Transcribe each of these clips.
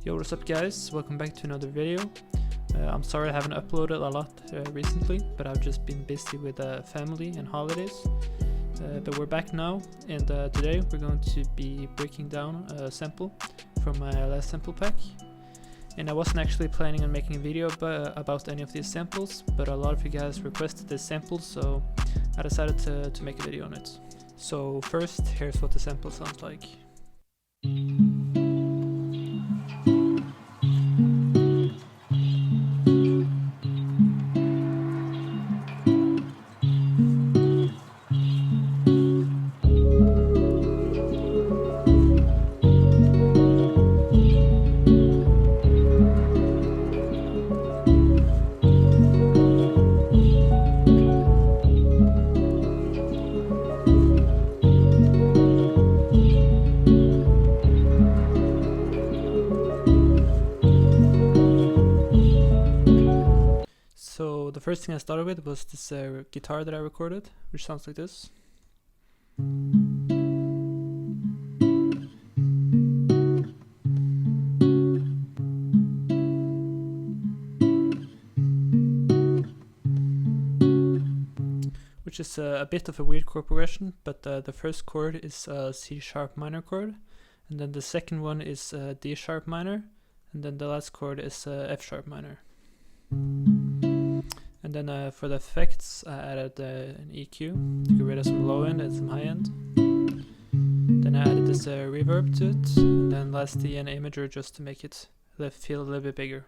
Yo, what's up guys, welcome back to another video. I'm sorry I haven't uploaded a lot recently, but I've just been busy with family and holidays. But we're back now, and today we're going to be breaking down a sample from my last sample pack. And I wasn't actually planning on making a video about any of these samples, but a lot of you guys requested this sample, so I decided to make a video on it. So first, here's what the sample sounds like. So the first thing I started with was this guitar that I recorded, which sounds like this. Which is a bit of a weird chord progression, but the first chord is a C sharp minor chord, and then the second one is D sharp minor, and then the last chord is F sharp minor. And then for the effects, I added an EQ to get rid of some low end and some high end. Then I added this reverb to it, and then lastly an imager just to make it feel a little bit bigger.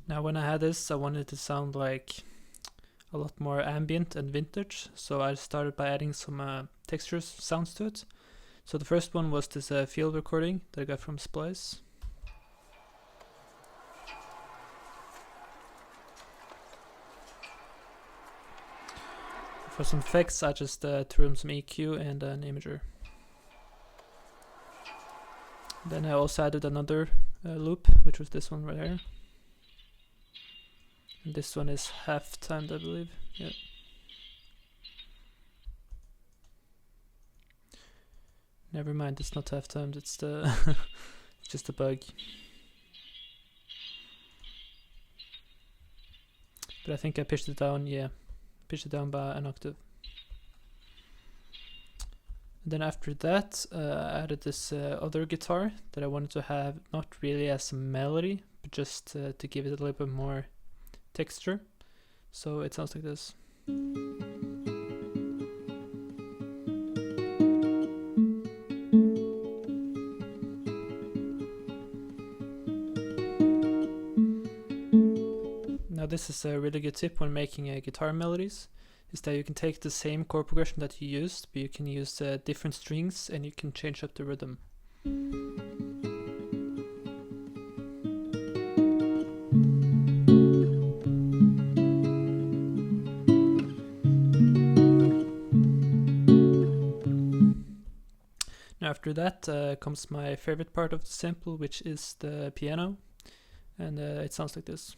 Now when I had this, I wanted it to sound like a lot more ambient and vintage, so I started by adding some textures sounds to it. So the first one was this field recording that I got from Splice. For some effects, I just threw in some EQ and an imager. Then I also added another loop, which was this one right here. And this one is half timed, I believe. Yeah. Never mind, it's not half timed, it's the it's just a bug. But I think I pitched it down, yeah. Pitched it down by an octave. And then after that, I added this other guitar that I wanted to have not really as a melody, but just to give it a little bit more texture. So it sounds like this. Now this is a really good tip when making guitar melodies, is that you can take the same chord progression that you used, but you can use different strings and you can change up the rhythm. Now after that comes my favorite part of the sample, which is the piano, and it sounds like this.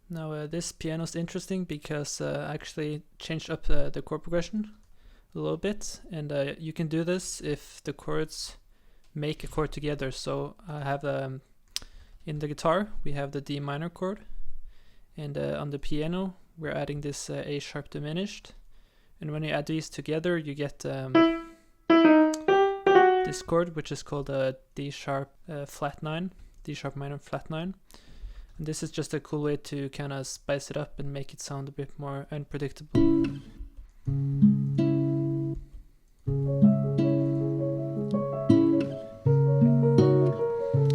Now this piano is interesting because I actually changed up the chord progression a little bit, and you can do this if the chords make a chord together. So I have in the guitar we have the D minor chord, and on the piano we're adding this A sharp diminished, and when you add these together you get this chord, which is called a D sharp flat 9, D sharp minor flat 9. And this is just a cool way to kind of spice it up and make it sound a bit more unpredictable.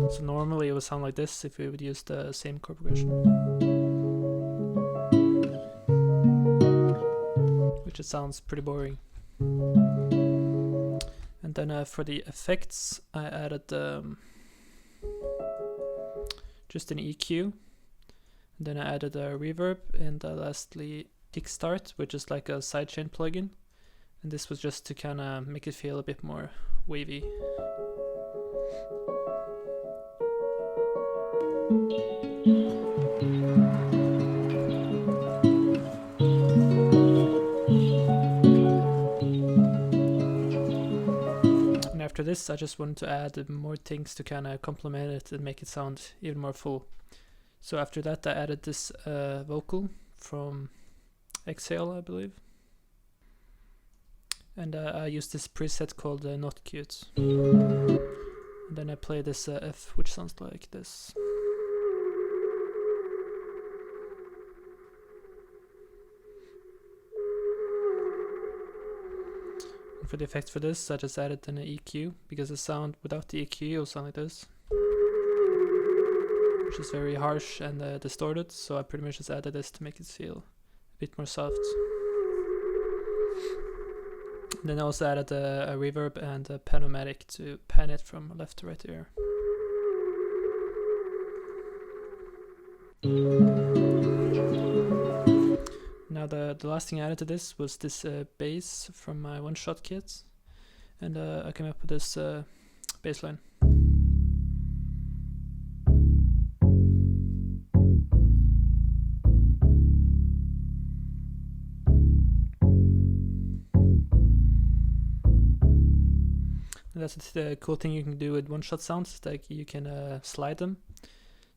So normally it would sound like this if we would use the same chord progression, which it sounds pretty boring. And then for the effects, I added just an EQ. And then I added a reverb, and lastly kickstart, which is like a sidechain plugin. And this was just to kind of make it feel a bit more wavy. And after this, I just wanted to add more things to kind of complement it and make it sound even more full. So after that, I added this vocal from Exhale, I believe. And I used this preset called Not Cute. And then I play this F, which sounds like this. And for the effect for this, I just added an EQ, because the sound without the EQ will sound like this, which is very harsh and distorted. So I pretty much just added this to make it feel a bit more soft. And then I also added a reverb and a panomatic to pan it from left to right ear. Now the last thing I added to this was this bass from my one-shot kit, and I came up with this bass line. And that's the cool thing you can do with one-shot sounds, like you can slide them.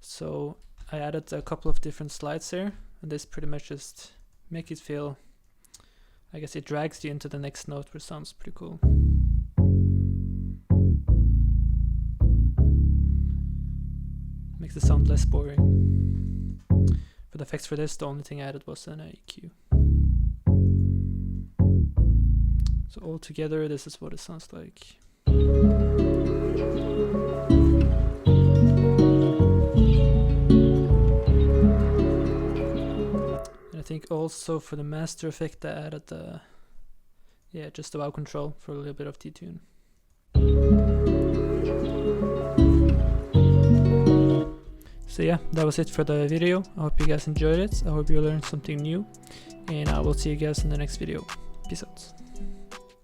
So I added a couple of different slides here, and this pretty much just make it feel, I guess it drags you into the next note, which sounds pretty cool. Makes the sound less boring. For the effects for this, the only thing I added was an EQ. So all together, this is what it sounds like. And I think also for the master effect I added just the wow control for a little bit of detune. So yeah, that was it for the video. I hope you guys enjoyed it. I hope you learned something new, and I will see you guys in the next video.